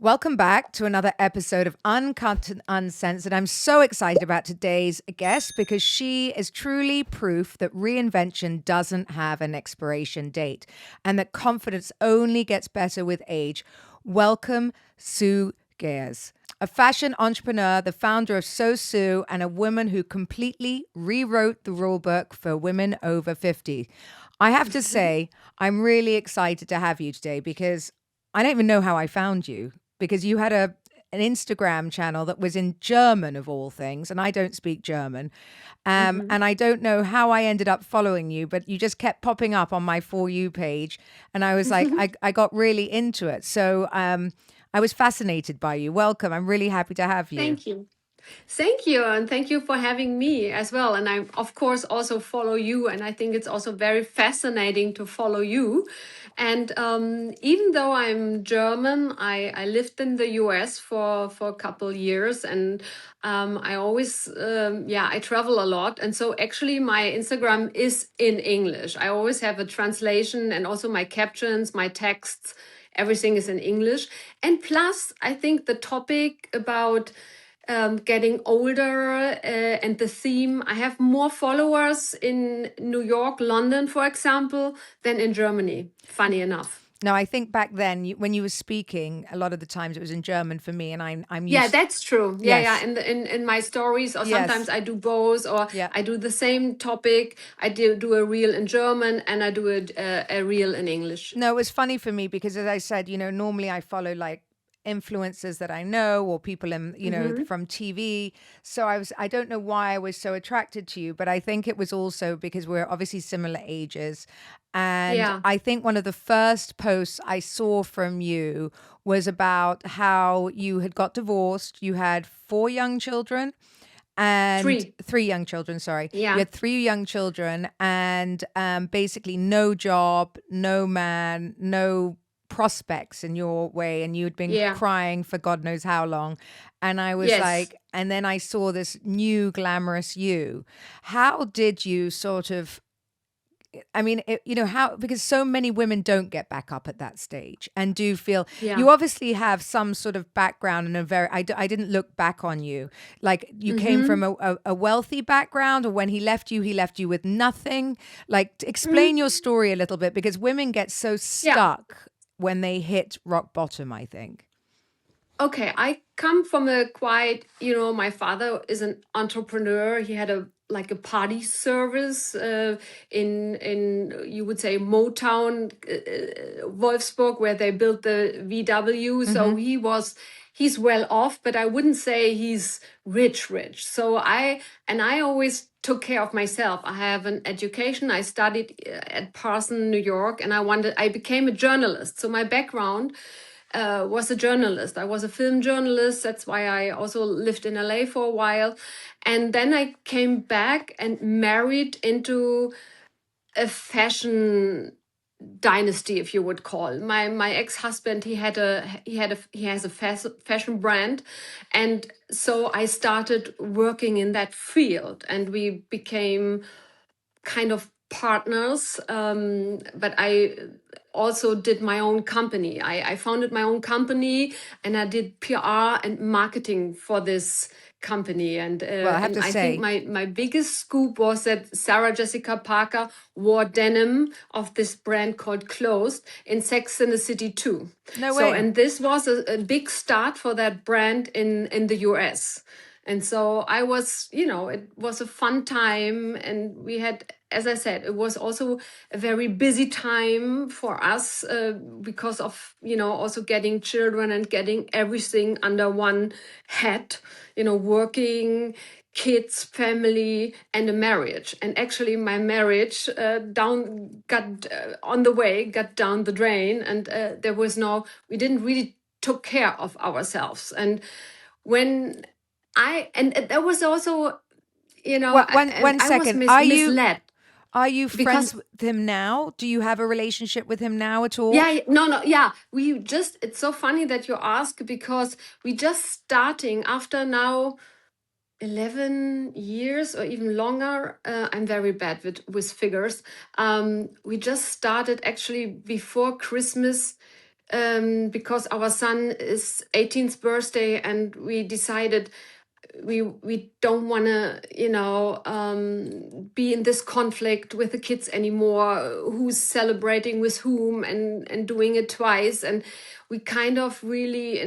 Welcome back to another episode of Uncut and Uncensored. I'm so excited about today's guest because she is truly proof that reinvention doesn't have an expiration date and that confidence only gets better with age. Welcome, Sue Giers, a fashion entrepreneur, the founder of So Sue, and a woman who completely rewrote the rule book for women over 50. I have to say, I'm really excited to have you today because I don't even know how I found you because you had an Instagram channel that was in German of all things, and I don't speak German. And I don't know how I ended up following you, but you just kept popping up on my For You page. And I was like, I got really into it. So I was fascinated by you. Welcome. I'm really happy to have you. Thank you. Thank you. And thank you for having me as well. And I, of course, also follow you. And I think it's also very fascinating to follow you. And even though I'm German, I lived in the US for a couple years. And I always, I travel a lot. And so actually, my Instagram is in English. I always have a translation and also my captions, my texts. Everything is in English. And plus, I think the topic about getting older and the theme. I have more followers in New York, London, for example, than in Germany, funny enough. Now, I think back then when you were speaking, a lot of the times it was in German for me, and I'm Yeah, used. that's true. Yeah, yeah. Yes, In my stories, or sometimes yes, I do both, or yeah. I do the same topic. I do a reel in German, and I do a reel in English. No, it was funny for me because, as I said, normally I follow like influencers that I know or people in, Hmm. from TV. So I don't know why I was so attracted to you, but I think it was also because we're obviously similar ages. And Yeah, I think one of the first posts I saw from you was about how you had got divorced. You had four young children and three. three young children, sorry. You Yeah. had three young children and basically no job, no man, no prospects in your way, and you had been Yeah. crying for God knows how long. And I was Yes. like, and then I saw this new glamorous you. How did you sort of, I mean, how, because so many women don't get back up at that stage and do feel Yeah. you obviously have some sort of background and I didn't look back on you. Like you came from Hmm. a wealthy background, or when he left you with nothing. Like, explain your story a little bit because women get so Yeah. stuck when they hit rock bottom, I think. Okay, I come from a quite, my father is an entrepreneur. He had a party service in you would say Motown, Wolfsburg, where they built the VW. So Mm-hmm. he's well off, but I wouldn't say he's rich. So I always took care of myself. I have an education. I studied at Parson, New York, and I became a journalist. So my background was a journalist. I was a film journalist. That's why I also lived in LA for a while. And then I came back and married into a fashion dynasty, if you would call. My ex-husband, he has a fashion brand. And so I started working in that field, and we became kind of partners. But I also did my own company. I founded my own company, and I did PR and marketing for this company. Well, I have And to I think say, my biggest scoop was that Sarah Jessica Parker wore denim of this brand called Closed in Sex and the City 2. no So, way. and this was a big start for that brand in the US. And so I was, it was a fun time. And we had, as I said, it was also a very busy time for us because of, also getting children and getting everything under one hat, working, kids, family, and a marriage. And actually, my marriage got down the drain, and we didn't really took care of ourselves. And when and there was also, What one I was second. misled Are you friends because with him now? Do you have a relationship with him now at all? no, yeah, it's so funny that you ask, because we just starting after now 11 years or even longer. I'm very bad with figures. We just started actually before Christmas because our son is 18th birthday, and we decided we don't want to, be in this conflict with the kids anymore, who's celebrating with whom, and doing it twice. And we kind of really,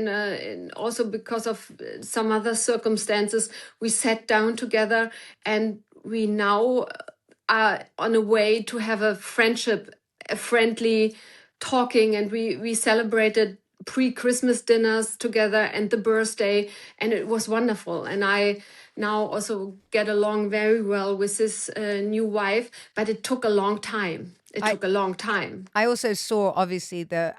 also because of some other circumstances, we sat down together, and we now are on a way to have a friendship, a friendly talking, and we celebrated pre-Christmas dinners together and the birthday, and it was wonderful. And I now also get along very well with his new wife, but it took a long time. It I took a long time. I also saw obviously the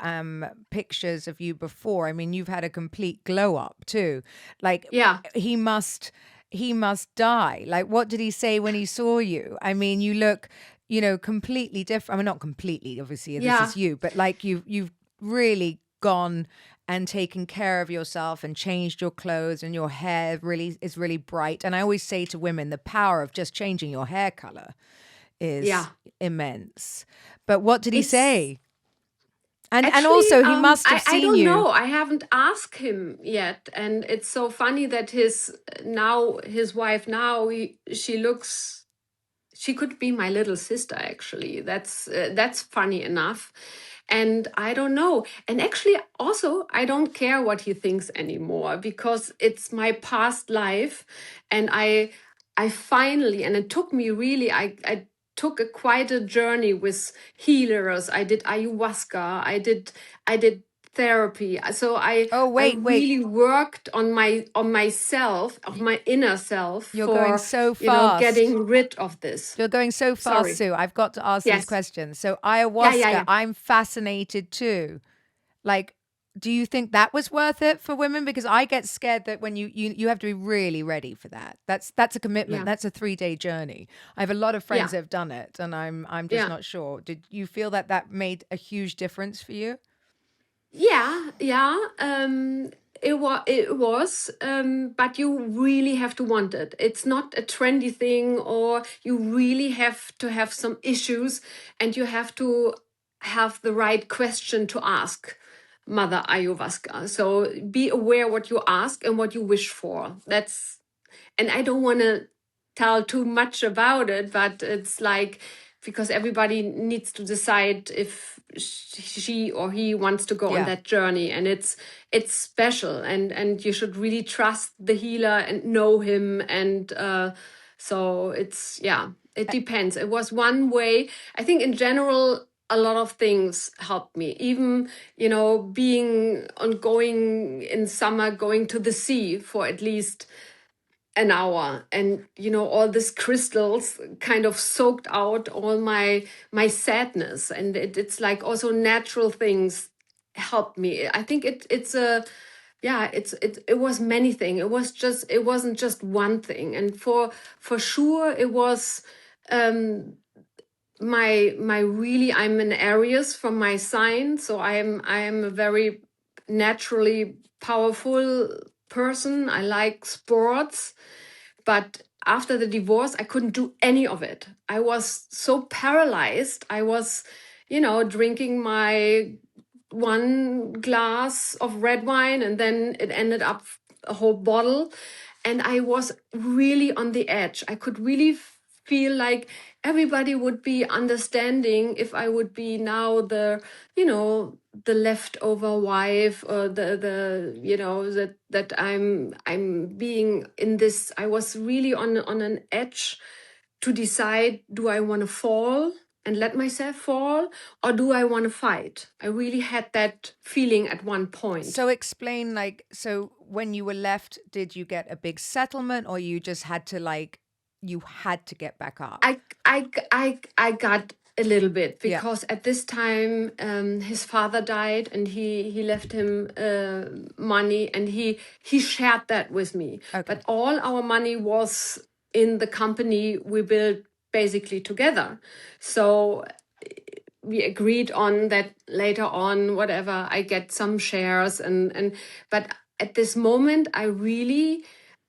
pictures of you before. I mean, you've had a complete glow up too. Like Yeah, he must he must die. Like what did he say when he saw you? I mean, you look, completely different. I mean, not completely, obviously, this yeah. is you, but like you've really gone and taken care of yourself and changed your clothes, and your hair really is really bright. And I always say to women, the power of just changing your hair color is Yeah, immense. But what did he it's say? And actually, also he must have I seen don't you. know. I haven't asked him yet, and it's so funny that his wife now, she looks, she could be my little sister. Actually, that's funny enough. And I don't know. And actually, also, I don't care what he thinks anymore, because it's my past life, and I finally, and it took me really, I took quite a journey with healers. I did ayahuasca. I did therapy. So Oh, I wait. really worked on myself, of Y- my inner self, You're going for so fast. getting rid of this. You're going so fast, Sorry. Sue. I've got to ask these Yes. questions. So Yeah, yeah, ayahuasca, yeah. I'm fascinated too. Like, do you think that was worth it for women? Because I get scared that when you have to be really ready for that. That's a commitment. Yeah. That's a 3-day journey. I have a lot of friends Yeah. that have done it, and I'm just Yeah. not sure. Did you feel that that made a huge difference for you? Yeah, yeah. It was, but you really have to want it. It's not a trendy thing, or you really have to have some issues, and you have to have the right question to ask Mother Ayahuasca. So be aware what you ask and what you wish for. And I don't want to tell too much about it, but it's like, because everybody needs to decide if she or he wants to go on Yeah. that journey, and it's special, and you should really trust the healer and know him. And so it's, yeah, it depends. It was one way. I think in general, a lot of things helped me, even being on, going in summer, going to the sea for at least an hour, and all these crystals kind of soaked out all my sadness, and it's like also natural things helped me. I think it's a, yeah, it was many things. It wasn't just one thing. And for sure it was, my really, I'm an Aries from my sign, so I am a very naturally powerful person. I like sports, but after the divorce, I couldn't do any of it. I was so paralyzed. I was, drinking my one glass of red wine, and then it ended up a whole bottle. And I was really on the edge. I could really feel like everybody would be understanding if I would be now the leftover wife, or the that I'm being in this. I was really on an edge to decide, do I want to fall and let myself fall, or do I want to fight? I really had that feeling at one point. So explain, like, so when you were left, did you get a big settlement, or you just had to you had to get back up? I got a little bit, Yeah. because at this time, his father died, and he left him money, and he shared that with me. Okay. But all our money was in the company we built basically together. So we agreed on that later on, whatever, I get some shares, and but at this moment I really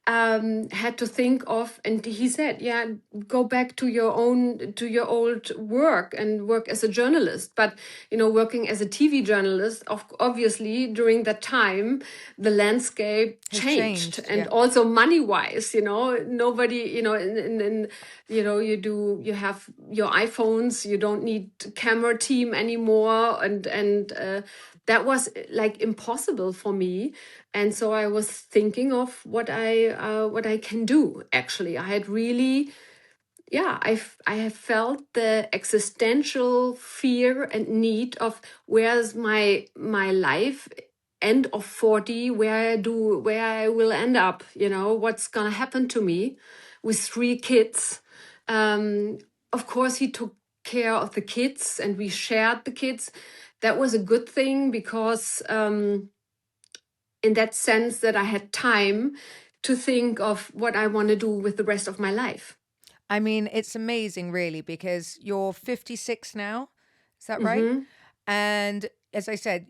had to think of, and he said, yeah, go back to your old work and work as a journalist. But working as a TV journalist, obviously during that time the landscape Has changed, changed. and Yeah. also money wise, nobody, you have your iPhones, you don't need camera team anymore, and that was like impossible for me. And so I was thinking of what I can do. Actually, I had really, yeah, I have felt the existential fear and need of where's my life end of 40, where I will end up, what's gonna happen to me with 3 kids. um of course he took care of the kids and we shared the kids. That was a good thing because in that sense that I had time to think of what I want to do with the rest of my life. I mean, it's amazing, really, because you're 56 now. Is that right? Mm-hmm. And as I said,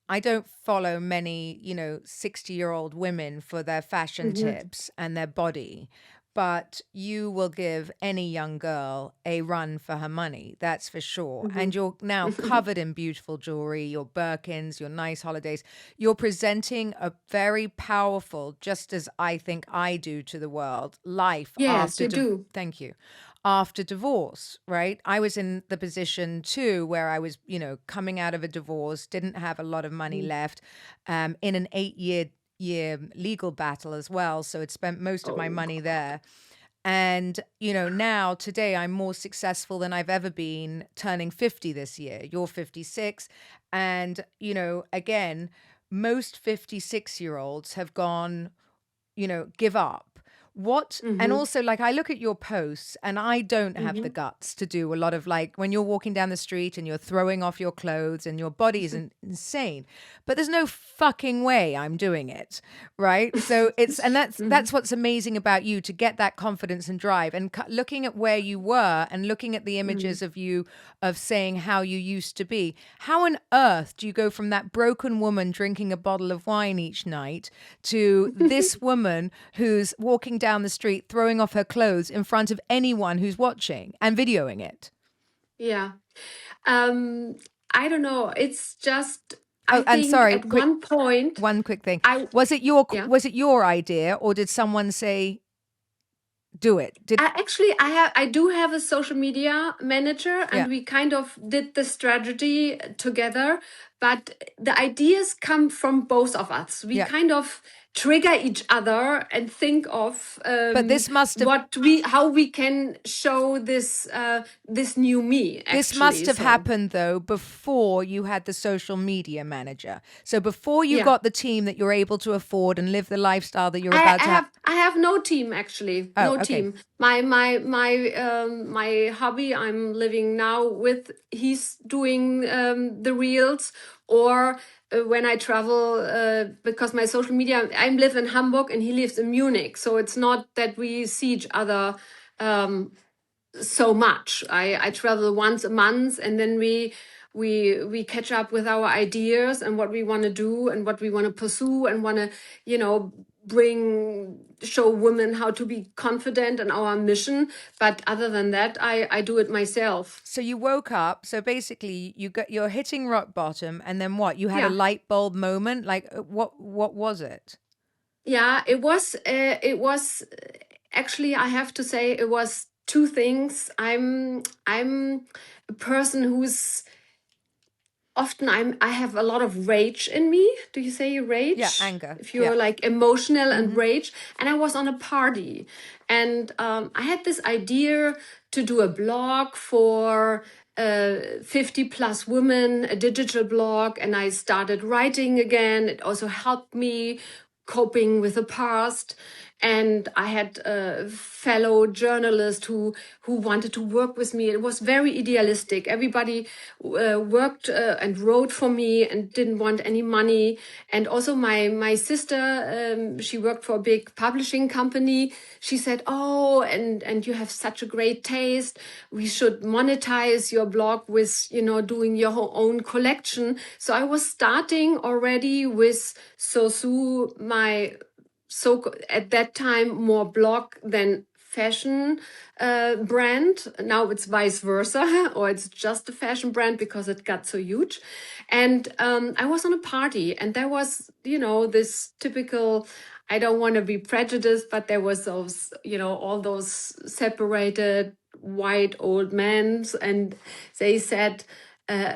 I don't follow many, 60-year-old women for their fashion Mm-hmm. tips and their body, but you will give any young girl a run for her money, that's for sure. And you're now Mm-hmm. covered in beautiful jewelry, your Birkins, your nice holidays. You're presenting a very powerful, just as I think I do to the world, life Yes, after you do. thank you, after divorce, right? I was in the position too where I was, coming out of a divorce, didn't have a lot of money Mhm. left, in an 8-year legal battle as well. So it spent most of my Oh money God. there. And, now today I'm more successful than I've ever been, turning 50 this year. You're 56. And, again, most 56-year-olds have gone, give up. What, and Mm-hmm. also, like, I look at your posts and I don't have the Mm-hmm. guts to do a lot of, like, when you're walking down the street and you're throwing off your clothes and your body is insane, but there's no fucking way I'm doing it. Right. So and Mm-hmm. that's what's amazing about you, to get that confidence and drive, and looking at where you were and looking at the Mm-hmm. images of you, of saying how you used to be. How on earth do you go from that broken woman drinking a bottle of wine each night to this woman who's walking down the street throwing off her clothes in front of anyone who's watching and videoing it? Yeah. Um, I don't know. It's just, I Oh, and think sorry, at one point, one quick thing. I, yeah. Was it your idea, or did someone say do it? Actually, I do have a social media manager, Yeah. and we kind of did the strategy together. But the ideas come from both of us. We Yeah. kind of trigger each other and think of But how we can show this new me. this Actually, must have so happened though before you had the social media manager. So before you yeah. got the team that you're able to afford and live the lifestyle that you're I, about I to have. have I have no team, actually, Oh, no okay. team. My hobby I'm living now with, he's doing the reels, or when I travel, because my social media, I live in Hamburg and he lives in Munich, so it's not that we see each other um, so much. I travel once a month, and then we catch up with our ideas and what we want to do and what we want to pursue, and want to, show women how to be confident in our mission. But other than that, I do it myself. So you woke up. So basically, you're hitting rock bottom, and then what? You had a Yeah. light bulb moment. Like what was it? Yeah, it was actually, I have to say, it was two things. I'm a person who's often, I have a lot of rage in me. Do you say Yeah, rage? anger. If Yeah. you're like emotional and Mm-hmm. rage. And I was on a party, and I had this idea to do a blog for 50 plus women, a digital blog, and I started writing again. It also helped me coping with the past. And I had a fellow journalist who wanted to work with me. It was very idealistic. Everybody worked and wrote for me and didn't want any money. And also my sister, she worked for a big publishing company. She said, "Oh, and you have such a great taste. We should monetize your blog with, doing your own collection." So I was starting already with Sosu, my so at that time more blog than fashion brand. Now it's vice versa, or it's just a fashion brand because it got so huge. And I was on a party, and there was, this typical. I don't want to be prejudiced, but there was those, all those separated white old men, and they said,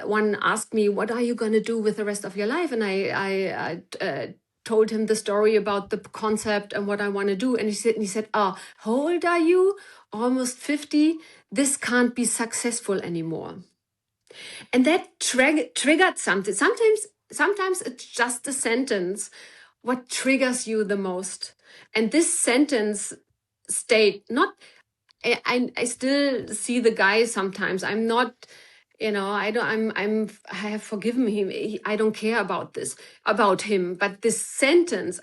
one asked me, "What are you going to do with the rest of your life?" And I told him the story about the concept and what I want to do. And he said, "Oh, how old are you? Almost 50. This can't be successful anymore." And that triggered something. Sometimes it's just a sentence what triggers you the most. And this sentence stayed not. I still see the guy sometimes. I'm not, I don't, I have forgiven him. I don't care about this, about him. But this sentence,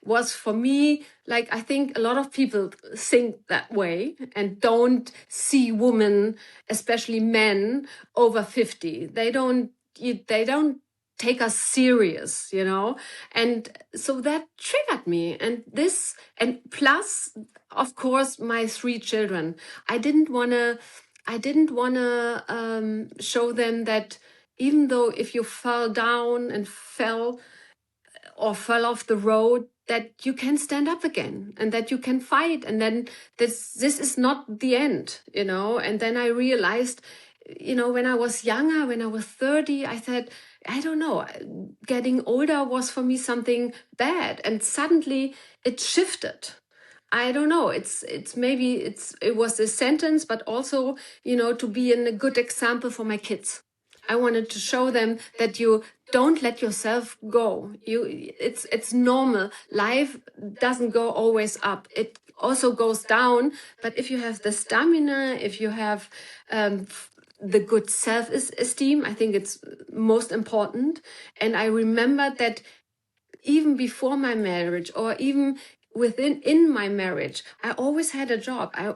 was for me, like, I think a lot of people think that way and don't see women, especially men over 50. They don't take us serious, and so that triggered me. And plus, of course, my 3 children. I didn't want to show them that, even though if you fell down and fell off the road, that you can stand up again and that you can fight, and then this is not the end. And then I realized, when I was younger, when I was 30, I said, I don't know, getting older was for me something bad, and suddenly it shifted. I don't know. It's maybe it was a sentence, but also, to be a good example for my kids. I wanted to show them that you don't let yourself go. It's normal. Life doesn't go always up. It also goes down. But if you have the stamina, if you have the good self-esteem, I think it's most important. And I remember that even before my marriage, or even in my marriage, I always had a job. I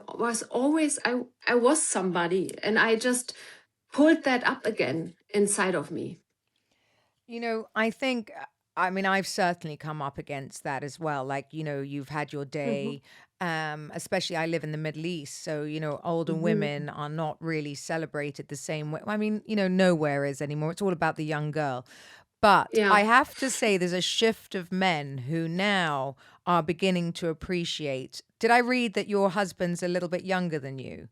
was somebody, and I just pulled that up again inside of me. I think, I mean, I've certainly come up against that as well. Like, you've had your Hmm. day, especially I live in the Middle East. So, older Hmm. women are not really celebrated the same way. I mean, nowhere is anymore. It's all about the young girl. But Yeah. I have to say, there's a shift of men who now are beginning to appreciate. Did I read that your husband's a little bit younger than you?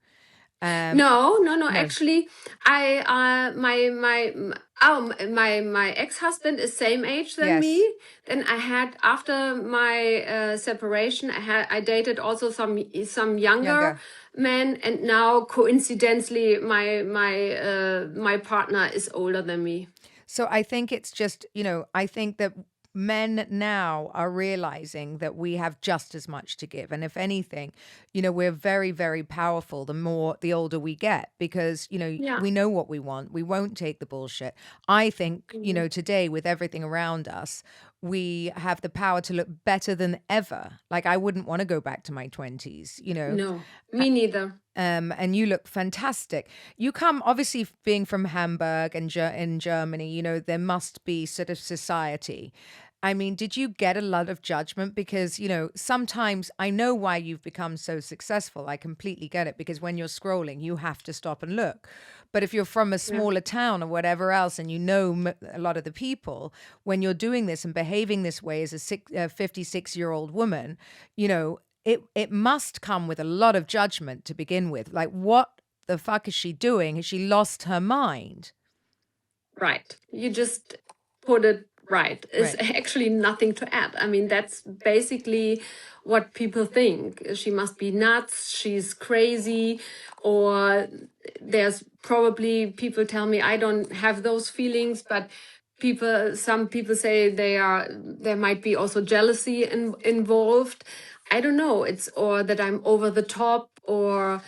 Um, No, no, no. no. Actually, I my ex-husband is same age than Yes. me. Then I had, after my separation, I dated also some younger Younger. men, and now coincidentally, my partner is older than me. So I think it's just, I think that men now are realizing that we have just as much to give. And if anything, we're very, very powerful the older we get, because, Yeah. we know what we want. We won't take the bullshit. I think, Mhm. today, with everything around us, we have the power to look better than ever. Like, I wouldn't want to go back to my 20s. No, me neither. And you look fantastic. You come, obviously, being from Hamburg and in Germany, there must be sort of society. I mean, did you get a lot of judgment? Because, sometimes I know why you've become so successful. I completely get it, because when you're scrolling, you have to stop and look. But if you're from a Yeah. smaller town or whatever else, and a lot of the people, when you're doing this and behaving this way as a 56-year-old woman, it must come with a lot of judgment to begin with. Like, what the fuck is she doing? Has she lost her mind? Right. You just put it right. Is Right. actually nothing to add. I mean, that's basically what people think. She must be nuts, she's crazy, or there's probably, people tell me I don't have those feelings, but some people say there might be also jealousy involved. I don't know. Or that I'm over the top, or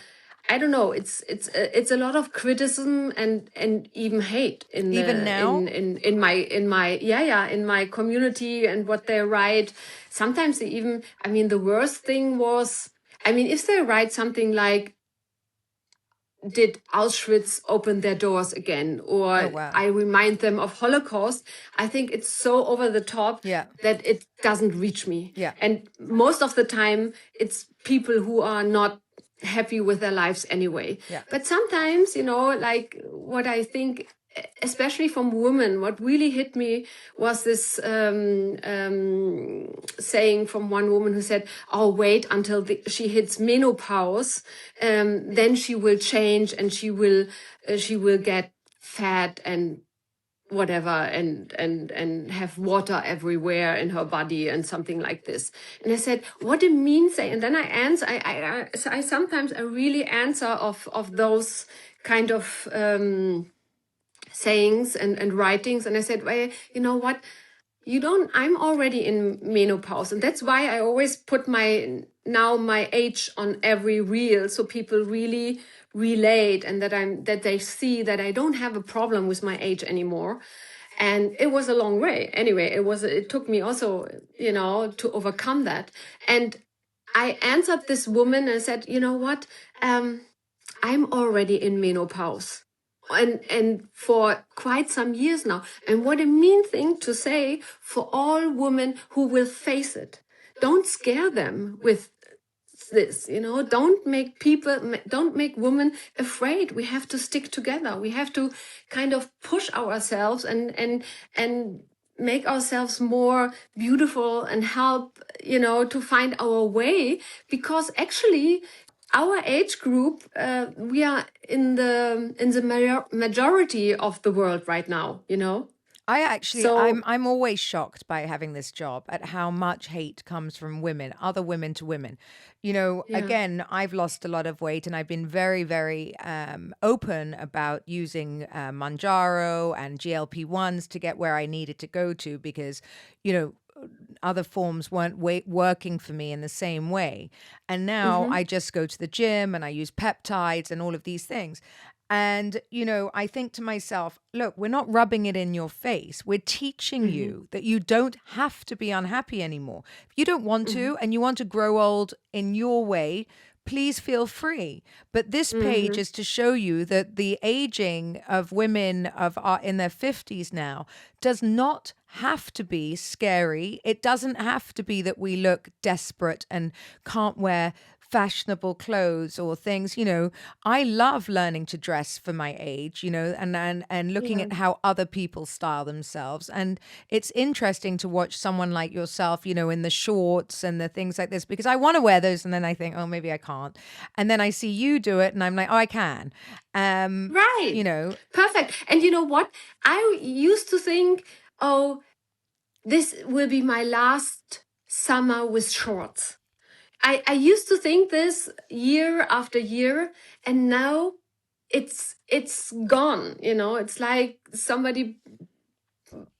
I don't know. It's a lot of criticism and even hate in Even the now? in my yeah, in my community, and what they write. Sometimes they even, I mean, the worst thing was, I mean, if they write something like, did Auschwitz open their doors again, Oh, or wow. I remind them of Holocaust. I think it's so over the top Yeah. that it doesn't reach me. Yeah. And most of the time, it's people who are not happy with their lives anyway. Yeah. But sometimes, like what I think, especially from women, what really hit me was this saying from one woman who said, "Oh, wait until she hits menopause, then she will change and she will get fat and whatever and have water everywhere in her body and something like this." And I said, what do you mean say? And then I answer, I sometimes I really answer of those kind of sayings and writings. And I said, well, you know what, you don't, I'm already in menopause, and that's why I always put my age on every reel, so people really relate, and that they see that I don't have a problem with my age anymore. And it was a long way anyway. It took me also, to overcome that. And I answered this woman and said, you know what, I'm already in menopause, and for quite some years now. And what a mean thing to say for all women who will face it. Don't scare them with this, don't make women afraid. We have to stick together. We have to kind of push ourselves and make ourselves more beautiful and help, to find our way, because actually our age group, we are in the majority of the world right now. So I'm always shocked by having this job at how much hate comes from women, other women to women. yeah. Again, I've lost a lot of weight and I've been very, very open about using Manjaro and GLP-1s to get where I needed to go to because, you know, other forms weren't working for me in the same way. And now Mm-hmm. I just go to the gym and I use peptides and all of these things. And, I think to myself, look, we're not rubbing it in your face. We're teaching Mm-hmm. you that you don't have to be unhappy anymore. If you don't want Mm-hmm. to and you want to grow old in your way, please feel free. But this page Mm-hmm. is to show you that the aging of women in their 50s now does not have to be scary. It doesn't have to be that we look desperate and can't wear fashionable clothes or things. I love learning to dress for my age, and looking Yeah. at how other people style themselves. And it's interesting to watch someone like yourself, in the shorts and the things like this, because I want to wear those and then I think, oh, maybe I can't. And then I see you do it and I'm like, oh, I can. Right. You know, Perfect. And you know what? I used to think, oh, this will be my last summer with shorts. I used to think this year after year, and now it's gone. It's like somebody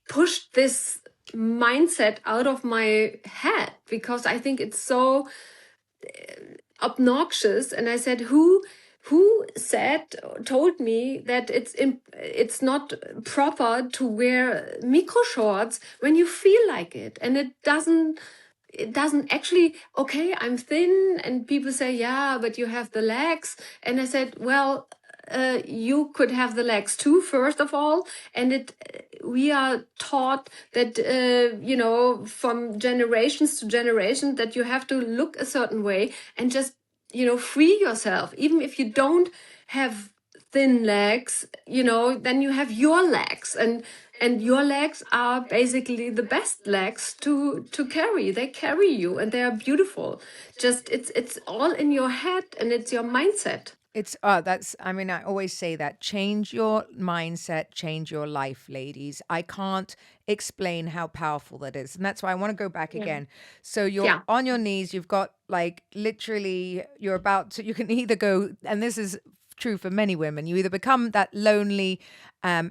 pushed this mindset out of my head, because I think it's so obnoxious. And I said, who told me that it's not proper to wear micro shorts when you feel like it, and it doesn't actually. Okay, I'm thin, and people say, yeah, but you have the legs. And I said, well, you could have the legs too, first of all. And we are taught that, from generations to generation, that you have to look a certain way and just, free yourself. Even if you don't have thin legs, then you have your legs, and your legs are basically the best legs to carry. They carry you, and they are beautiful. Just it's all in your head, and it's your mindset. I mean, I always say that change your mindset, change your life, ladies. I can't explain how powerful that is. And that's why I want to go back Yeah. again. So you're Yeah. on your knees, you've got like literally, you can either go, and this is true for many women, you either become that lonely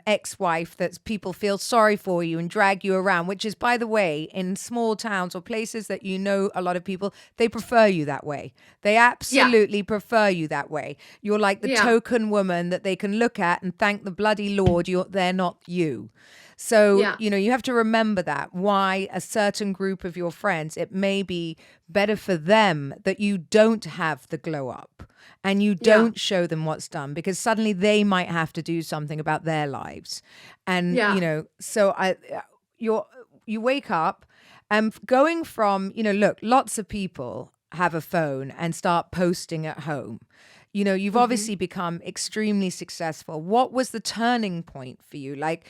ex-wife that people feel sorry for you and drag you around, which is, by the way, in small towns or places that a lot of people, they prefer you that way. They Yeah. absolutely prefer you that way. You're like the Yeah. token woman that they can look at and thank the bloody Lord they're not you. So, Yeah. you have to remember that why a certain group of your friends, it may be better for them that you don't have the glow up and you Yeah. don't show them what's done, because suddenly they might have to do something about their lives. And, Yeah. so you're, you wake up and going from, look, lots of people have a phone and start posting at home. You've Hmm. obviously become extremely successful. What was the turning point for you? Like,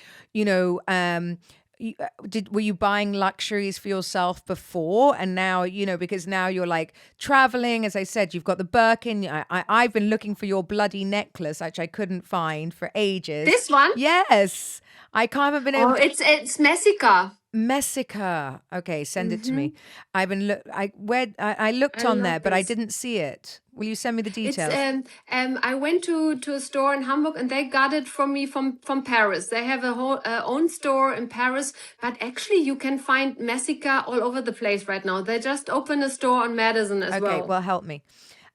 were you buying luxuries for yourself before, and now, because now you're like traveling, as I said, you've got the Birkin. I've been looking for your bloody necklace, which I couldn't find for ages. This one? Yes, I haven't been Oh, able to. it's Messica. Messica. Okay, send it to me. Hmm. I've been look. I looked I on there, love but I this. didn't see it. Will you send me the It's details? I went to a store in Hamburg and they got it from me from Paris. They have a whole own store in Paris, but actually you can find Messica all over the place right now. They just opened a store on Madison as Okay, well. well, help me.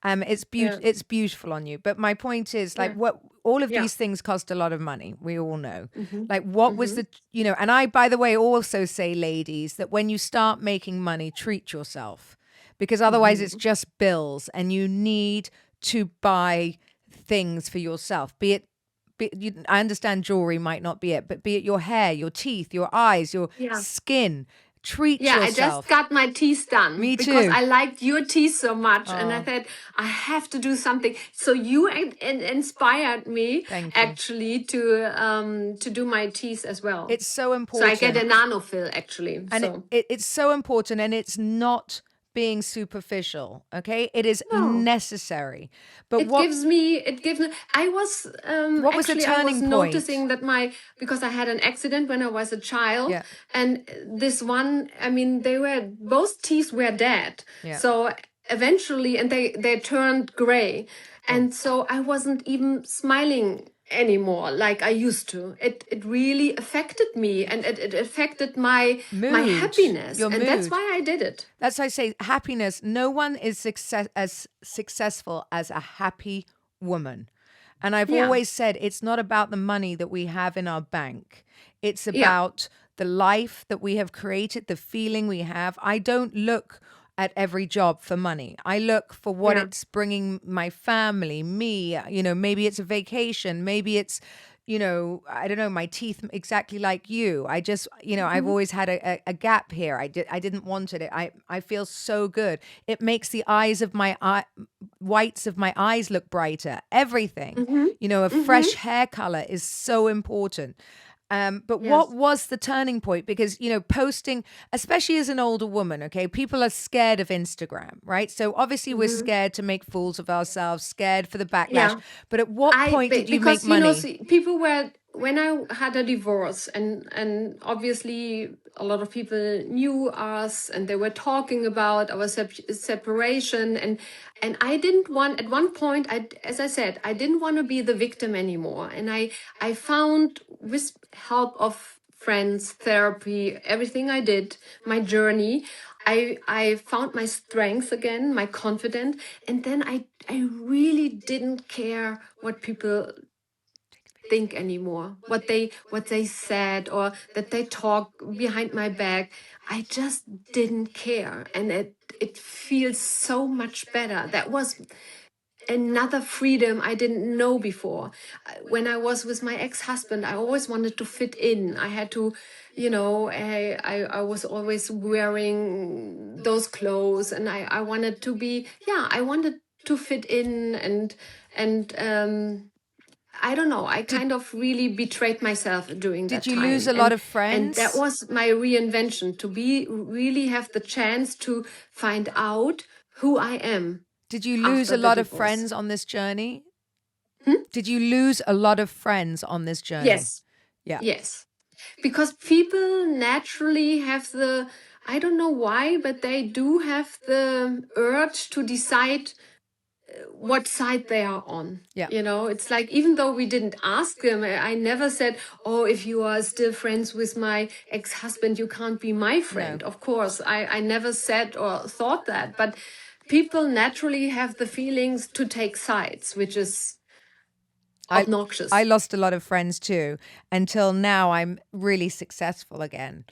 Yeah, It's beautiful on you. But my point is, like, yeah, what all of yeah. these things cost a lot of money. We all know. Hmm. Like, what was Hmm. the, and I, by the way, also say, ladies, that when you start making money, treat yourself, because otherwise it's Hmm. just bills, and you need to buy things for yourself. I understand jewelry might not be it, but be it your hair, your teeth, your eyes, your Yeah. skin. Treat Yeah, I just yourself. got my teeth done Me because too. I liked your teeth so much, and I Oh, thought I have to do something. So you inspired me thank you. actually to do my teeth as well. It's so So I get a important. nanofill actually. And So it's so important, and it's not being superficial. Okay. It is no, necessary. But it gives me. I was what was the actually I was turning point? noticing that my because I had an accident when I was a child, Yeah. and this one, I mean, they were both teeth were dead. Yeah. So eventually, and they turned gray, Oh, and so I wasn't even smiling anymore like I used to. It really affected me, and it affected my mood. happiness, Your and that's mood. why I did it. That's why I say happiness. No one is as successful as a happy woman. And I've Yeah, always said it's not about the money that we have in our bank. It's yeah, about the life that we have created, the feeling we have. I don't look at every job for money. I look for what yeah. it's bringing my family, me, maybe it's a vacation, maybe it's, I don't know, my teeth exactly like you. I just, I've Mhm. always had a gap here. I didn't want it. I feel so good. It makes the eyes of my whites of my eyes look brighter. Everything. Mhm. A fresh Mhm. hair color is so important. But what Yes. was the turning point? Because, posting, especially as an older woman, okay, people are scared of Instagram, right? So obviously we're Mhm. scared to make fools of ourselves, scared for the backlash. Yeah. But at what point did you make Because you know money? see, people were when I had a divorce, and obviously a lot of people knew us and they were talking about our separation, and I didn't want at one point I as I said I didn't want to be the victim anymore, and I found with help of friends, therapy, everything I did, my journey, I found my strength again, my confidence, and then I really didn't care what people think anymore, what they said or that they talk behind my back. I just didn't care, and it feels so much better. That was another freedom I didn't know before. When I was with my ex-husband, I always wanted to fit in. I had to, I was always wearing those clothes, and I wanted to be, yeah, I wanted to fit in, and I don't know. I Did kind of really betrayed myself during did that you lose time, a lot of and that friends? was my reinvention to be really have the chance to find out who I am Did you lose after a the lot of divorce. friends on this journey? Hmm? Did you lose a lot of friends on this journey? Yes, Yeah. yes. Because people naturally have I don't know why, but they do have the urge to decide what side they are on. Yeah. It's like, even though we didn't ask them, I never said, oh, if you are still friends with my ex-husband, you can't be my No. friend. Of course, I never said or thought that, but people naturally have the feelings to take sides, which is I I obnoxious. lost a lot of friends too until now I'm really successful again.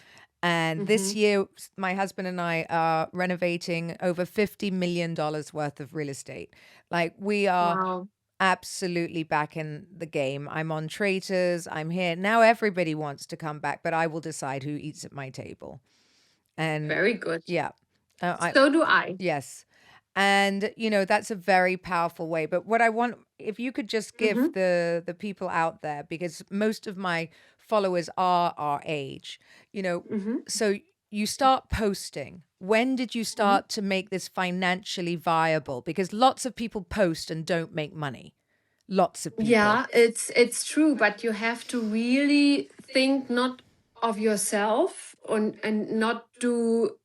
And this Hmm. year, my husband and I are renovating over $50 million worth of real estate. Like we are Wow. absolutely back in the game. I'm on Traitors. I'm here. Now everybody wants to come back, but I will decide who eats at my table. And Very good. yeah, I So do I. yes. And that's a very powerful way. But what I want, if you could just give Hmm. the people out there, because most of my followers are our age, you know, Hmm. so you start posting. When did you Hmm. start to make this financially viable? Because lots of people post and don't make money. Lots of people. Yeah, it's true, but you have to really think not of yourself and not do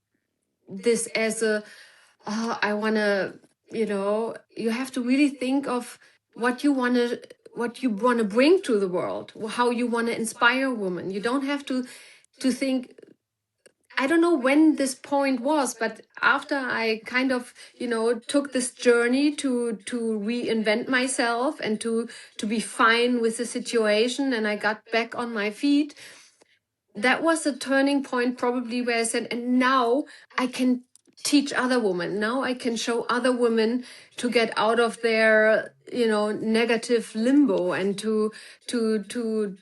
this as a I want to, you have to really think of what you want to bring to the world, how you want to inspire women. You don't have to think. I don't know when this point was, but after I kind of, took this journey to reinvent myself and to be fine with the situation, and I got back on my feet, that was a turning point probably where I said, and now I can teach other women. Now I can show other women to get out of their, negative limbo and to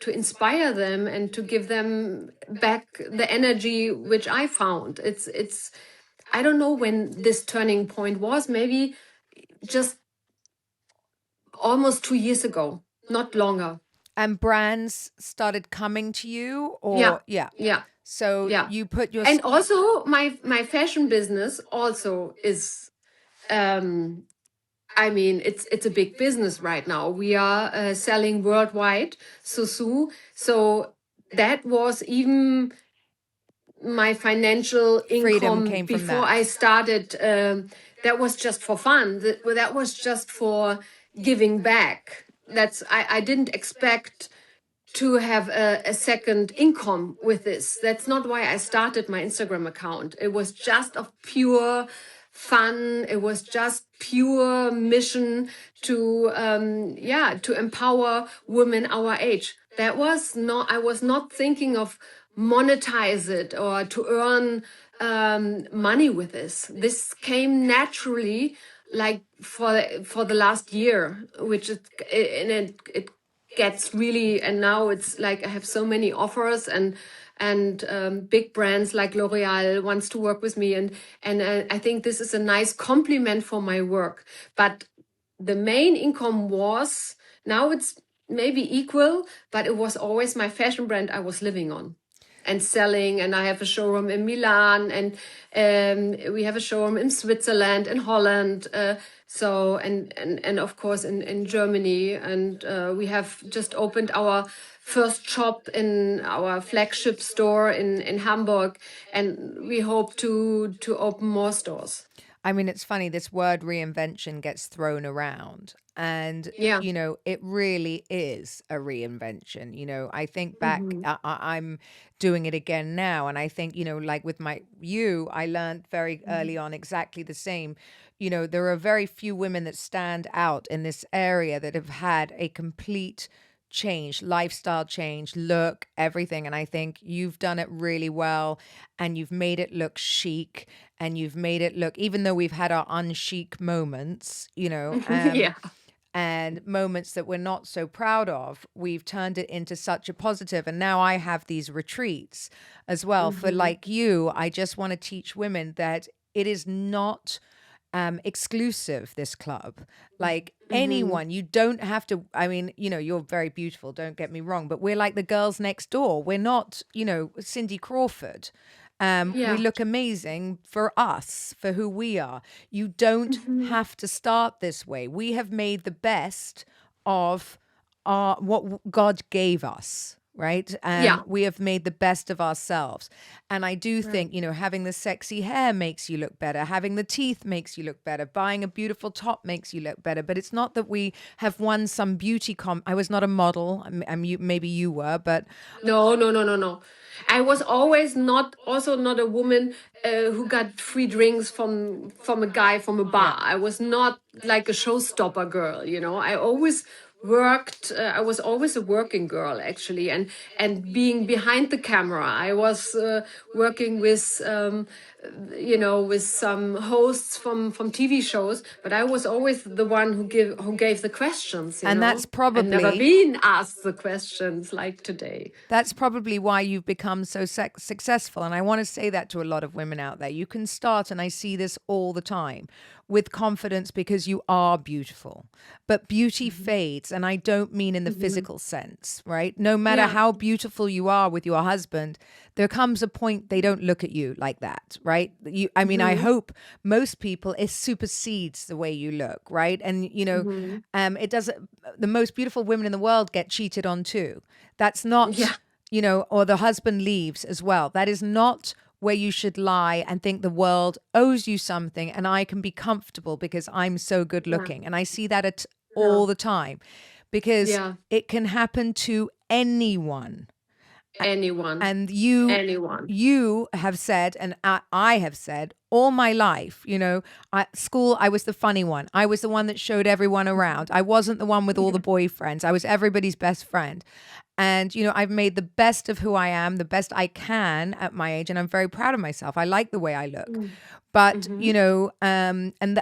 inspire them and to give them back the energy which I found. It's I don't know when this turning point was, maybe just almost 2 years ago, not longer. And brands started coming to you, Yeah. or yeah. Yeah. So Yeah. you put your And also my fashion business also is um I mean it's a big business right now. We are selling worldwide, so that was even my financial freedom income came from before I that. started. That was just for fun. That was just for giving back. I didn't expect to have a second income with this. That's not why I started my Instagram account. It was just of pure fun. It was just pure mission to empower women our age. I was not thinking of monetize it or to earn money with this. This came naturally, like for the last year, which is, and it gets really, and now it's like I have so many offers, and big brands like L'Oreal wants to work with me, and I think this is a nice compliment for my work. But the main income was, now it's maybe equal, but it was always my fashion brand I was living on and selling. And I have a showroom in Milan, and we have a showroom in Switzerland, in Holland, and of course in Germany. And we have just opened our first shop in our flagship store in Hamburg, and we hope to open more stores. I mean, it's funny, this word reinvention gets thrown around, and, Yeah. it really is a reinvention. I think back, Hmm. I'm doing it again now. And I think, like with I learned very early on exactly the same. There are very few women that stand out in this area that have had a complete change, lifestyle change, look, everything. And I think you've done it really well, and you've made it look chic, and you've made it look, even though we've had our unchic moments, Yeah. and moments that we're not so proud of, we've turned it into such a positive. And now I have these retreats as well for, Hmm. like you. I just want to teach women that it is not exclusive, this club. Like Hmm. anyone, you don't have to. I mean, you're very beautiful, don't get me wrong, but we're like the girls next door. We're not, Cindy Crawford. We Yeah. look amazing for us, for who we are. You don't Hmm. have to start this way. We have made the best of what God gave us, right? Yeah. We have made the best of ourselves. And I do Right. think, having the sexy hair makes you look better, having the teeth makes you look better, buying a beautiful top makes you look better. But it's not that we have won some I was not a model. Maybe you were, but No, no, no, no, no. I was always not, also not a woman who got free drinks from a guy from a yeah. bar. I was not like a showstopper girl. I always worked. I was always a working girl, actually, and being behind the camera. I was working with, with some hosts from TV shows, but I was always the one who gave the questions, And that's and never probably been asked the questions like today. That's probably why you've become so successful. And I want to say that to a lot of women out there. You can start, and I see this all the time, with confidence because you are beautiful. But beauty Hmm. fades. And I don't mean in the Hmm. physical sense, right? No matter Yeah, how beautiful you are with your husband, there comes a point they don't look at you like that, right? I mean, I hmm, hope most people, it supersedes the way you look, right? And, hmm, it doesn't, the most beautiful women in the world get cheated on too. That's not, yeah, or the husband leaves as well. That is not where you should lie and think the world owes you something and I can be comfortable because I'm so good yeah, looking. And I see that at yeah, all the time because yeah. it can happen to anyone. Anyone, And you anyone. you have said, and I have said all my life, at school I was the funny one. I was the one that showed everyone around. I wasn't the one with all the Yeah. boyfriends. I was everybody's best friend. And I've made the best of who I am, the best I can at my age, and I'm very proud of myself. I like the way I look. But Mm-hmm.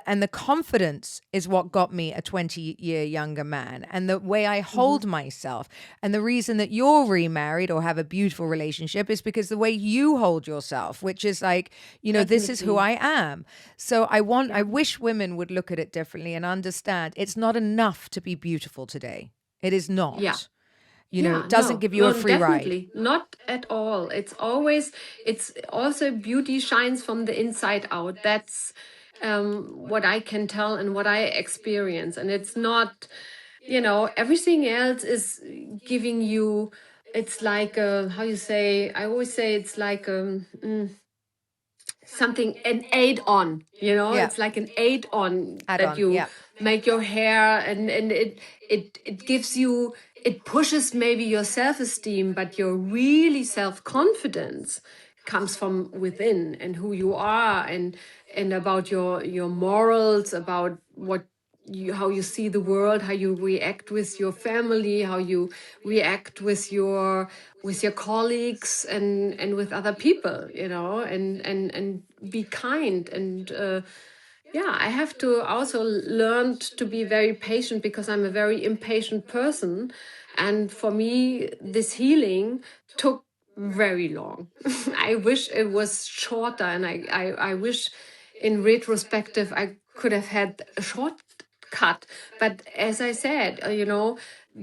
and the confidence is what got me a 20-year younger man, and the way I Hmm. hold myself, and the reason that you're remarried or have a beautiful relationship is because the way you hold yourself, which is like, this is who Definitely. I am. So I Yeah. wish women would look at it differently and understand it's not enough to be beautiful today. It is Yeah. not. Yeah. It doesn't No, give you a no, free ride. definitely not at all. It's also beauty shines from the inside out. That's what I can tell and what I experience. And it's not, everything else is giving you, it's like, how you say, I always say it's like, something an aid on, Yeah. it's like an aid on Add that on. you Yeah. make your hair, and it gives you, it pushes maybe your self-esteem, but your really self-confidence comes from within, and who you are, and about your morals, about what how you see the world, how you react with your family, how you react with your colleagues, and with other people, and be kind, and yeah, I have to also learn to be very patient, because I'm a very impatient person, and for me this healing took very long. I wish it was shorter, and I wish in retrospective I could have had a shortcut. But as I said,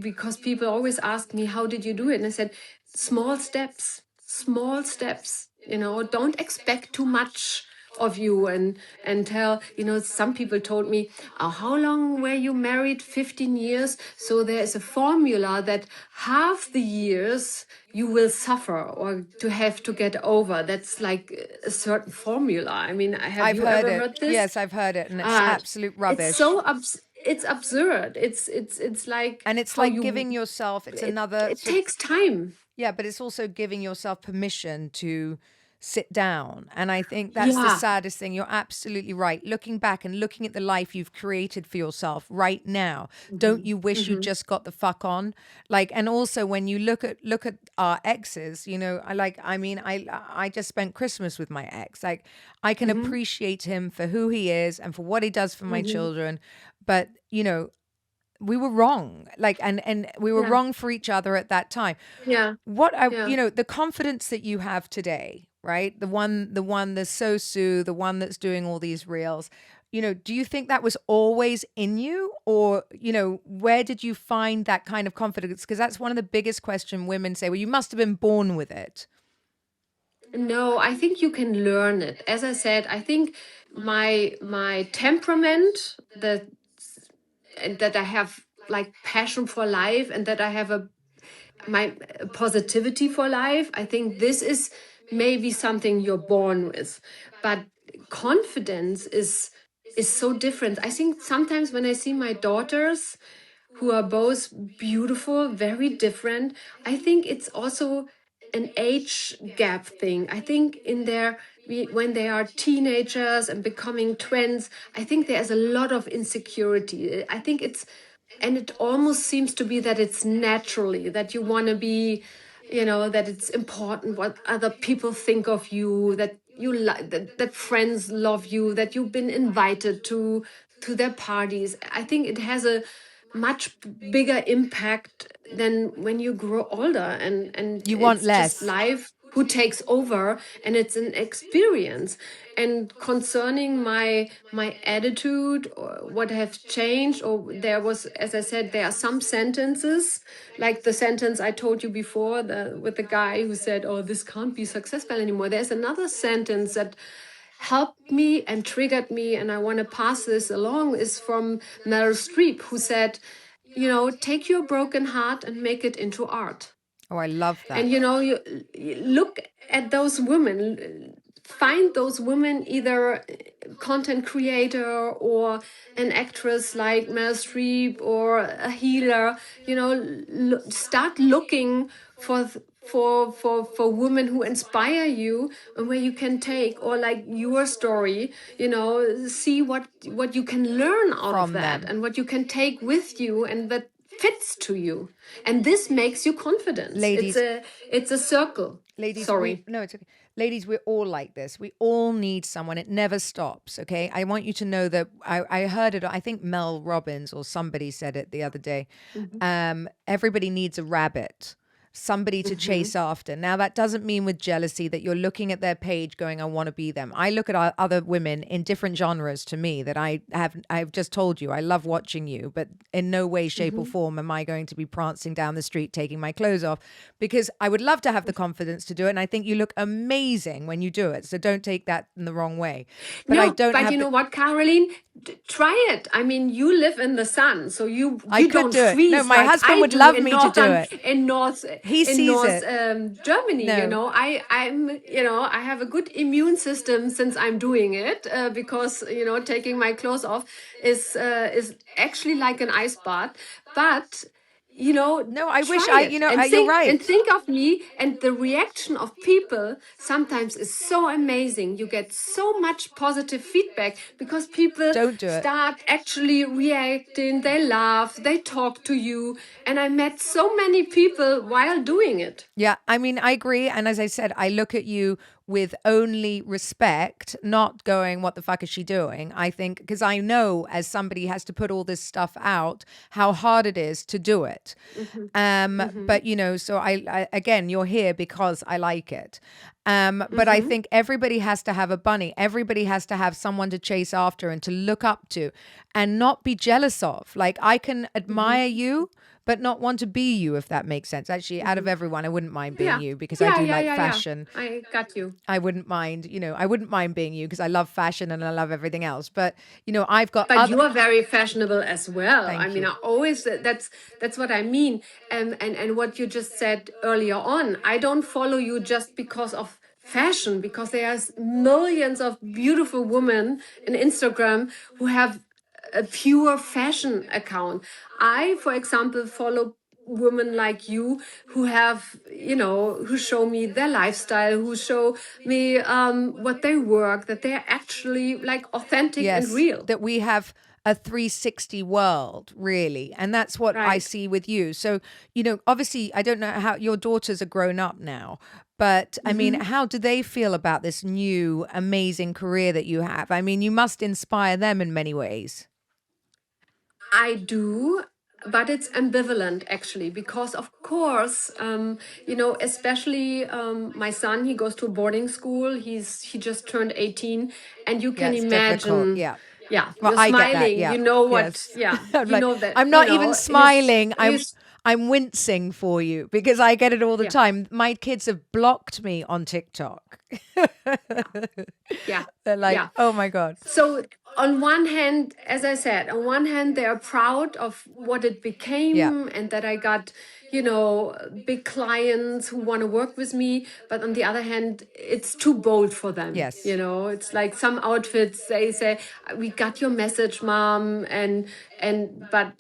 because people always ask me, how did you do it? And I said, small steps, small steps, don't expect too much of you, and tell, some people told me, oh, how long were you married? 15 years. So there is a formula that half the years you will suffer or to have to get over. That's like a certain formula. I mean, have I've you heard ever it. heard this? Yes, I've heard it, and it's uh, absolute it's rubbish. so it's absurd. It's like And it's how like you, giving yourself, it's it, another it sort of, takes time. yeah, but it's also giving yourself permission to sit down. And I think that's the Yeah. saddest thing. You're absolutely right. Looking back and looking at the life you've created for yourself right now, don't Hmm. you wish you Hmm. just got the fuck on? Like, and also when you look at our exes, I just spent Christmas with my ex. Like, I can Hmm. appreciate him for who he is and for what he does for my Hmm. children. But, we were wrong, like, and we were Yeah. wrong for each other at that time. Yeah. What I Yeah. The confidence that you have today, right, the so Sue, the one that's doing all these reels, do you think that was always in you, or where did you find that kind of confidence? Because that's one of the biggest question women say, well, you must have been born with it. No, I think you can learn it. As I said, I think my temperament, that I have like passion for life, and that I have my positivity for life. I think this is maybe something you're born with, but confidence is so different. I think sometimes when I see my daughters, who are both beautiful, very different, I think it's also an age gap thing. I think when they are teenagers and becoming twins, I think there's a lot of insecurity. I think it's and it almost seems to be that it's naturally that you want to be, that it's important what other people think of you, that you like that friends love you, that you've been invited to their parties. I think it has a much bigger impact than when you grow older, and You want it's just less. life who takes over, and it's an experience. And concerning my attitude or what have changed, or there was, as I said, there are some sentences, like the sentence I told you before, with the guy who said, oh, this can't be successful anymore. There's another sentence that helped me and triggered me, and I want to pass this along, is from Meryl Streep, who said, take your broken heart and make it into art. Oh, I love that. And you look at those women, find those women, either content creator or an actress like Meryl Streep or a healer. Start looking for women who inspire you and where you can take, or like your story, see what you can learn out of From that, them. and what you can take with you, and that fits to you, and this makes you confidence. Ladies, It's a circle. ladies, Sorry. no, it's okay. Ladies, we're all like this. We all need someone. It never stops. Okay. I want you to know that I heard it. I think Mel Robbins or somebody said it the other day. Everybody needs a rabbit, somebody to chase after. Now, that doesn't mean with jealousy that you're looking at their page going, I want to be them. I look at other women in different genres to me that I've just told you, I love watching you, but in no way, shape or form am I going to be prancing down the street, taking my clothes off, because I would love to have the confidence to do it. And I think you look amazing when you do it. So don't take that in the wrong way. But I No, don't but have you know what, Caroline? Try it. I mean, you live in the sun, so you I you could don't do it. No, freeze my like husband I would do love in me to do northern it. in north He in sees North it. Germany. No. I'm I have a good immune system since I'm doing it, because taking my clothes off is actually like an ice bath, but No, I wish try it and you're right. think of me, and the reaction of people sometimes is so amazing. You get so much positive feedback because people Don't do it. start actually reacting, they laugh, they talk to you, and I met so many people while doing it. Yeah, I mean, I agree. And as I said, I look at you with only respect, not going, what the fuck is she doing? I think, because I know as somebody has to put all this stuff out, how hard it is to do it. Hmm. But, so again, you're here because I like it. But I Hmm. think everybody has to have a bunny. Everybody has to have someone to chase after and to look up to and not be jealous of. Like, I can Hmm. admire you, but not want to be you, if that makes sense. Actually, out of Hmm. everyone, I wouldn't mind being Yeah. you because I Yeah, do yeah, like yeah, yeah. fashion. I got you. I wouldn't mind, I wouldn't mind being you because I love fashion and I love everything else. But, I've got But other, you are very fashionable as well. I thank mean, you. I always that's what I mean. And what you just said earlier on, I don't follow you just because of fashion, because there's millions of beautiful women in Instagram who have a pure fashion account. I, for example, follow women like you who have, who show me their lifestyle, who show me what they work, that they're actually like authentic and Yes, real. that we have a 360 world, really. And that's what I Right. see with you. So, obviously, I don't know how your daughters are grown up now, but I mean, Hmm. how do they feel about this new amazing career that you have? I mean, you must inspire them in many ways. I do, but it's ambivalent actually, because of course, especially my son, he goes to a boarding school. He just turned 18, and you Yeah, can it's difficult. imagine, Yeah. yeah, Well, you're I get that. smiling. Yeah. You know what? Yes. Yeah, I'm you like, know that. I'm not even smiling. I'm His I'm wincing for you because I get it all the yeah, time. My kids have blocked me on TikTok. yeah, yeah, They're like, yeah. "Oh my God." So on one hand, as I said, on one hand, they are proud of what it Yeah. became, and that I got, big clients who want to work with me. But on the other hand, it's too bold for them. Yes. It's like some outfits, they say, we got your message, mom. But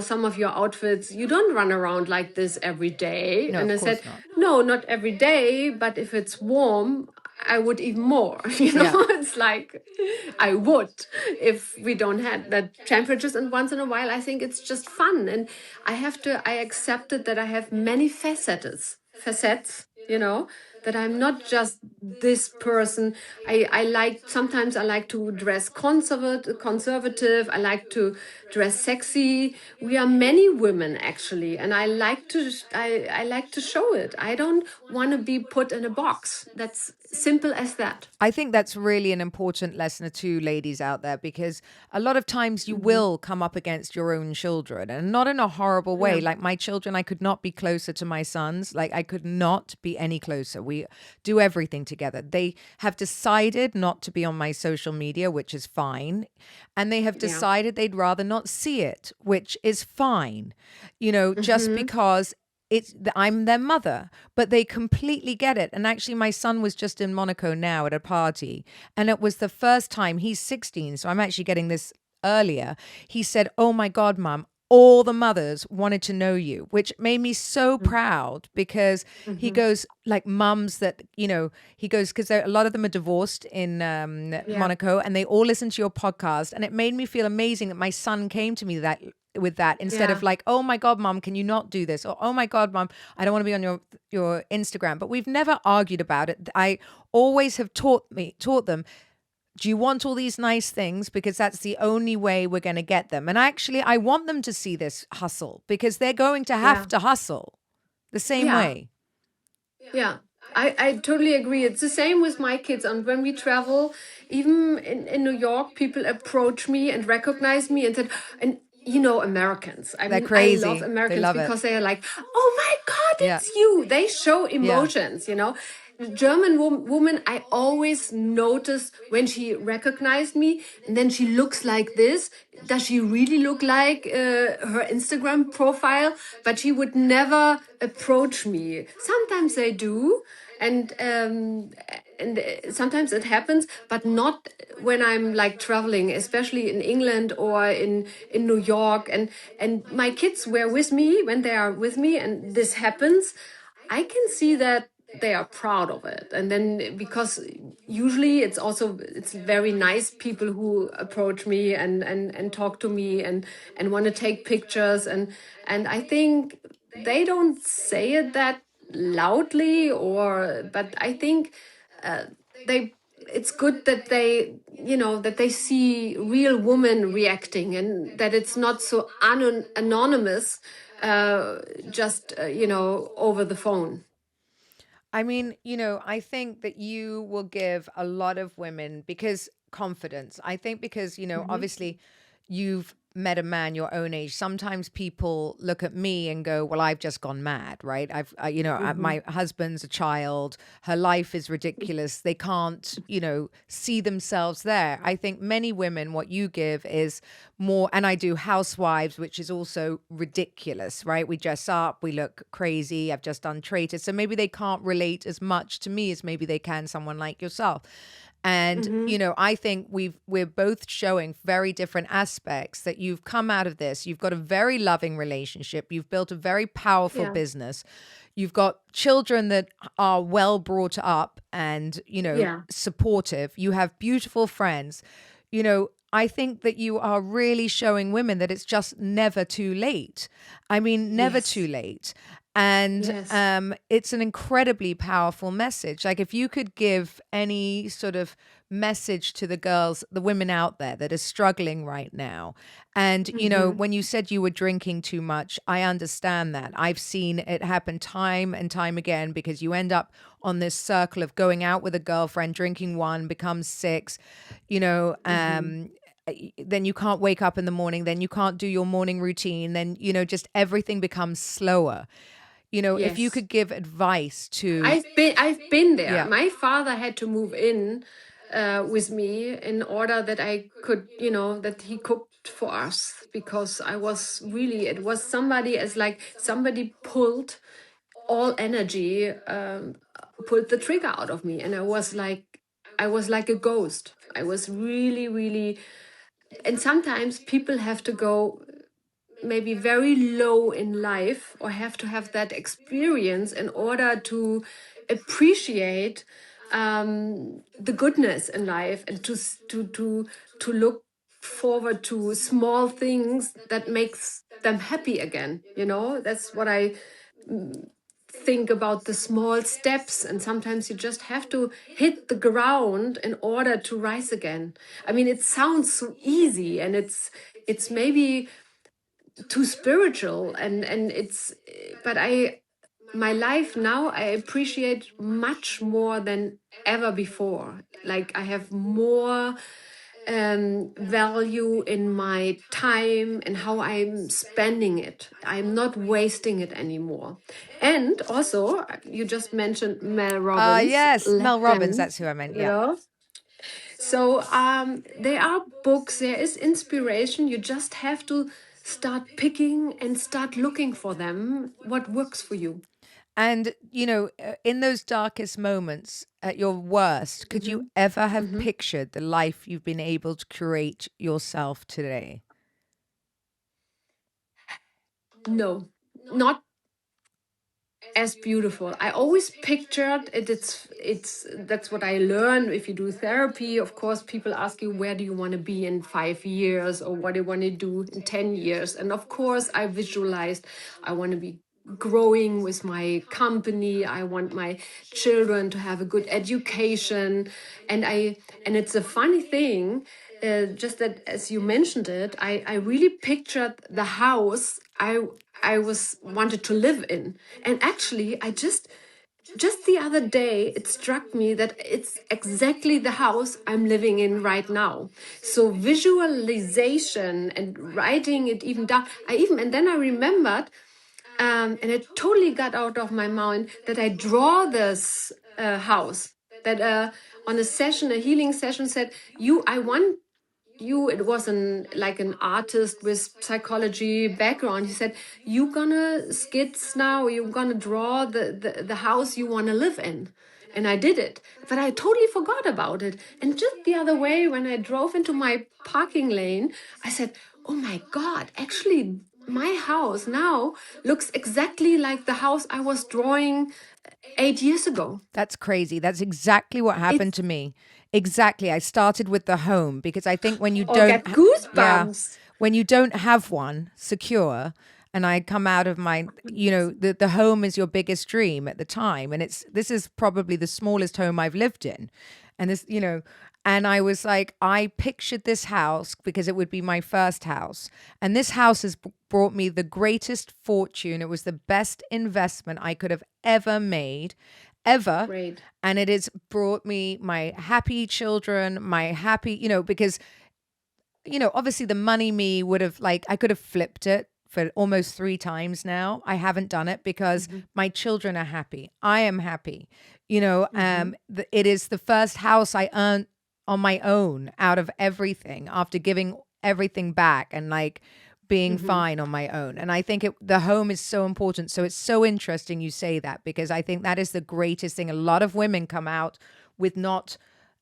some of your outfits, you don't run around like this every day. No, And of I said, course not. no, not every day, but if it's warm, I would even more, you know. Yeah. It's like I would if we don't have that temperatures. And once in a while, I think it's just fun, and I accepted that I have many facets, you know, that I'm not just this person. I like, sometimes I like to dress conservative. I like to dress sexy. We are many women actually, and I like to show it. I don't want to be put in a box. That's simple as that. I think that's really an important lesson to ladies out there, because a lot of times you Hmm. will come up against your own children, and not in a horrible way. Yeah, Like my children, I could not be closer to my sons. Like I could not be any closer. We do everything together. They have decided not to be on my social media, which is fine. And they have yeah. decided they'd rather not see it, which is fine. Just Hmm. because I'm their mother, but they completely get it. And actually, my son was just in Monaco now at a party, and it was the first time. He's 16, so I'm actually getting this earlier. He said, "Oh my God, Mum, all the mothers wanted to know you," which made me so proud, because he Hmm. goes, like, mums that, he goes, because a lot of them are divorced in Yeah, Monaco, and they all listen to your podcast. And it made me feel amazing that my son came to me with that, instead of yeah, like, "Oh my God, Mom, can you not do this?" Or, "Oh my God, Mom, I don't want to be on your Instagram." But we've never argued about it. I always have taught them, do you want all these nice things? Because that's the only way we're going to get them. And actually, I want them to see this hustle, because they're going to have yeah, to hustle the same yeah, way. yeah. I totally agree. It's the same with my kids. And when we travel, even in New York, people approach me and recognize me and said, and you know, Americans. I They're mean, I love crazy. They Americans love it. because they are like, oh my God, Yeah. it's you. They show Yeah. emotions, you know. German woman, I always notice when she recognized me, and then she looks like this. Does she really look like her Instagram profile? But she would never approach me. Sometimes they do, and sometimes it happens, but not when I'm like traveling, especially in England or in New York. And my kids were with me when they are with me, and this happens. I can see that they are proud of it. And then, because usually it's very nice people who approach me and talk to me and want to take pictures, and I think they don't say it that loudly, or but I think they it's good that they, you know, that they see real women reacting, and that it's not so anonymous, uh, just you know, over the phone. I mean, I think that you will give a lot of women, because confidence. I think because, Hmm. obviously you've met a man your own age. Sometimes people look at me and go, "Well, I've just gone mad," right? Hmm. My husband's a child. Her life is ridiculous. They can't, see themselves there. I think many women, what you give is more, and I do housewives, which is also ridiculous, right? We dress up, we look crazy. I've just done traitors. So maybe they can't relate as much to me as maybe they can someone like yourself. And, Hmm. I think we're both showing very different aspects, that you've come out of this. You've got a very loving relationship. You've built a very powerful Yeah, business. You've got children that are well brought up and, yeah, supportive. You have beautiful friends. I think that you are really showing women that it's just never too late. I mean, never too yes, late. And yes. it's an incredibly powerful message. Like, if you could give any sort of message to the girls, the women out there that are struggling right now. And, Hmm. when you said you were drinking too much, I understand that. I've seen it happen time and time again, because you end up on this circle of going out with a girlfriend, drinking one, becomes six, you know, Hmm. um, then you can't wake up in the morning, then you can't do your morning routine, then, just everything becomes slower. If you Yes. could give advice to, I've been there. yeah, My father had to move in with me in order that I could, you know, that he cooked for us, because I was really, it was somebody, as like somebody pulled all energy, pulled the trigger out of me, and I was like a ghost. I was really, really, and sometimes people have to go maybe very low in life, or have to have that experience in order to appreciate the goodness in life, and to look forward to small things that makes them happy again. That's what I think about, the small steps, and sometimes you just have to hit the ground in order to rise again. I mean, it sounds so easy, and it's maybe too spiritual, and it's but I my life now, I appreciate much more than ever before. Like, I have more value in my time and how I'm spending it. I'm not wasting it anymore. And also, you just mentioned Mel Robbins, Yes, Let Mel Robbins, Them, that's who I meant. you Yeah. know. So there are books, there is inspiration. You just have to start picking and start looking for them, what works for you. And, in those darkest moments, at your worst, could you Hmm. ever have Hmm. pictured the life you've been able to create yourself today? No, not as beautiful. I always pictured it. It's That's what I learned. If you do therapy, of course, people ask you, where do you want to be in 5 years, or what do you want to do in 10 years? And of course, I visualized I want to be growing with my company. I want my children to have a good education, and it's a funny thing. Just that, as you mentioned it, I really pictured the house I was wanted to live in. And actually, I just the other day, it struck me that it's exactly the house I'm living in right now. So visualization and writing it even down. And then I remembered, and it totally got out of my mind, that I draw this house. That on a session, a healing session, said, I want you, it was an artist with psychology background. He said, you gonna skits now, you're gonna draw the house you want to live in. And I did it, but I totally forgot about it. And just the other way, when I drove into my parking lane, I said, oh my god, actually my house now looks exactly like the house I was drawing 8 years ago. That's crazy. That's exactly what happened It's to me. Exactly. I started with the home because I think when you or don't, get yeah, goosebumps. when you don't have one secure, and I come out of my, the home is your biggest dream at the time. And this is probably the smallest home I've lived in. And and I was like, I pictured this house because it would be my first house. And this house has brought me the greatest fortune. It was the best investment I could have ever made, ever. Great. And it has brought me my happy children, my happy, because, obviously the money me would have, like, I could have flipped it for almost 3 times now. I haven't done it because Hmm. my children are happy. I am happy. Hmm. It is the first house I earned on my own out of everything after giving everything back and like being Hmm. fine on my own. And I think the home is so important. So it's so interesting you say that because I think that is the greatest thing. A lot of women come out with not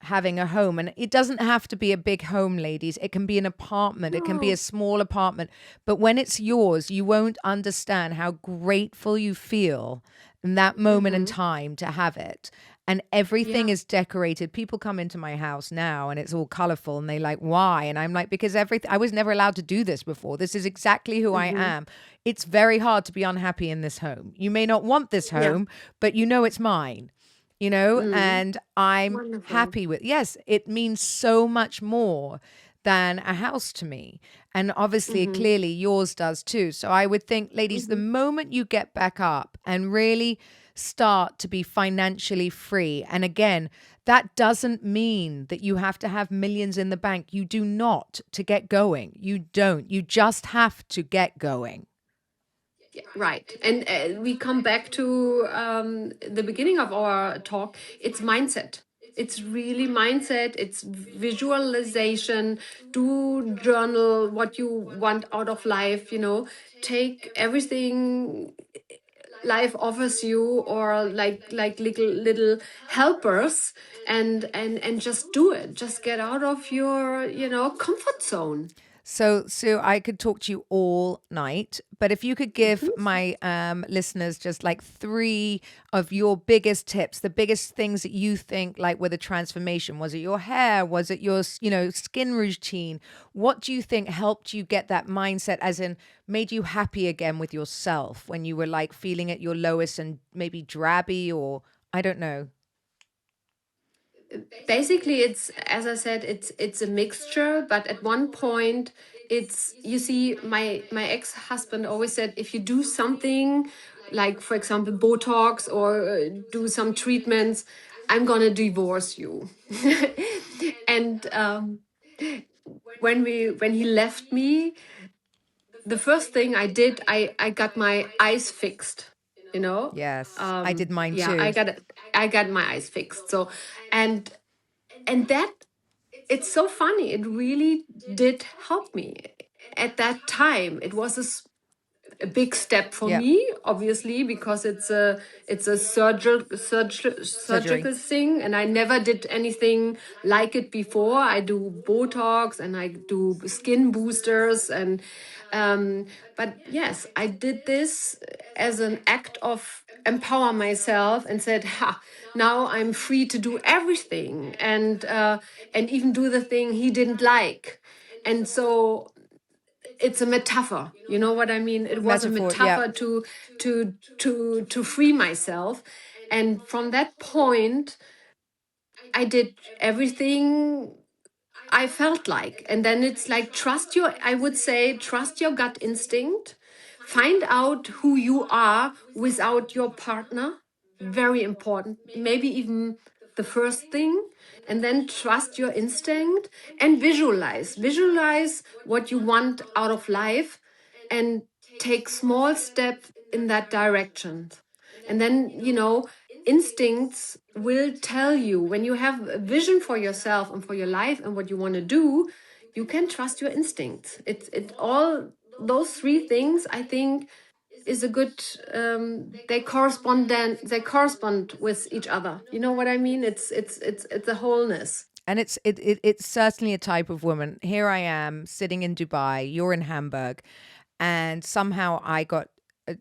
having a home, and it doesn't have to be a big home, ladies. It can be an apartment, it can be a No. small apartment, but when it's yours, you won't understand how grateful you feel in that moment in Hmm. time to have it. And everything Yeah. is decorated. People come into my house now and it's all colorful and they like, why? And I'm like, because everything, I was never allowed to do this before. This is exactly who I Hmm. am. It's very hard to be unhappy in this home. You may not want this Yeah. home, but it's mine, Mm. and I'm Wonderful. happy with, yes, it means so much more than a house to me. And obviously, Hmm. clearly, yours does too. So I would think, ladies, the Hmm. moment you get back up and really start to be financially free, and again, that doesn't mean that you have to have millions in the bank. You do not to get going. You don't. You just have to get going. Yeah, right. And we come back to the beginning of our talk. It's mindset. It's really mindset. It's visualization. Do journal what you want out of life. Take everything life offers you, or like little helpers, and just do it. Just get out of your comfort zone. So, Sue, I could talk to you all night, but if you could give Mhm. my listeners just like three of your biggest tips, the biggest things that you think like with a transformation. Was it your hair? Was it your, skin routine? What do you think helped you get that mindset, as in made you happy again with yourself when you were like feeling at your lowest and maybe drabby, or I don't know. Basically, it's, as I said, it's a mixture, but at one point, it's, you see, my ex-husband always said, if you do something like, for example, Botox, or do some treatments, I'm gonna divorce you. And when he left me, the first thing I did, I got my eyes fixed, you know. Yes, I did mine Yeah, too. I got my eyes fixed. So, and and that, it's so funny. It really did help me at that time. It was a big step for Yeah, me, obviously, because it's a surgery. surgical thing, and I never did anything like it before. I do Botox and I do skin boosters, and but yes, I did this as an act of empower myself, and said, ha, now I'm free to do everything, and even do the thing he didn't like. And so it's a metaphor, you know what I mean. It was a Metaphor. Yeah. metaphor to free myself. And from that point, I did everything I felt like. And then it's like, trust your, I would say, trust your gut instinct. Find out who you are without your partner. Very important. Maybe even the first thing. And then trust your instinct and visualize. Visualize what you want out of life, and take small steps in that direction. And then, instincts will tell you, when you have a vision for yourself and for your life and what you want to do, you can trust your instincts. It all, those three things, I think, is a good, they correspond with each other. You know what I mean? It's a wholeness. And it's certainly a type of woman. Here I am sitting in Dubai, you're in Hamburg, and somehow I got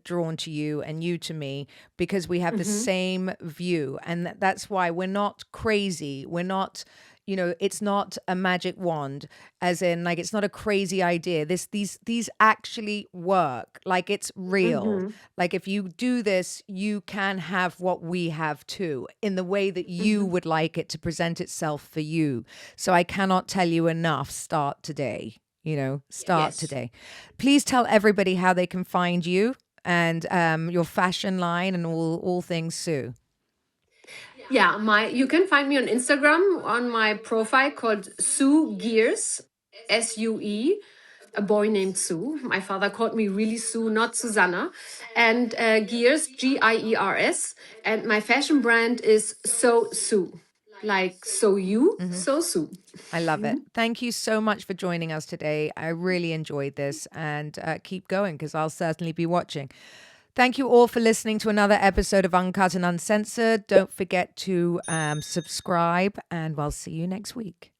drawn to you and you to me because we have the Hmm. same view, and that's why we're not crazy. We're not, it's not a magic wand, as in like it's not a crazy idea. These actually work. Like it's real. Hmm. Like if you do this, you can have what we have too, in the way that you Hmm. would like it to present itself for you. So I cannot tell you enough. Start today. Start Yes. today. Please tell everybody how they can find you and your fashion line and all things Sue. Yeah, my, you can find me on Instagram on my profile called Sue Giers, Sue, a boy named Sue. My father called me really Sue, not Susanna. And Gears, Giers. And my fashion brand is So Sue, like so you, Hmm. so Sue. I love it. Thank you so much for joining us today. I really enjoyed this, and keep going because I'll certainly be watching. Thank you all for listening to another episode of Uncut and Uncensored. Don't forget to subscribe, and we'll see you next week.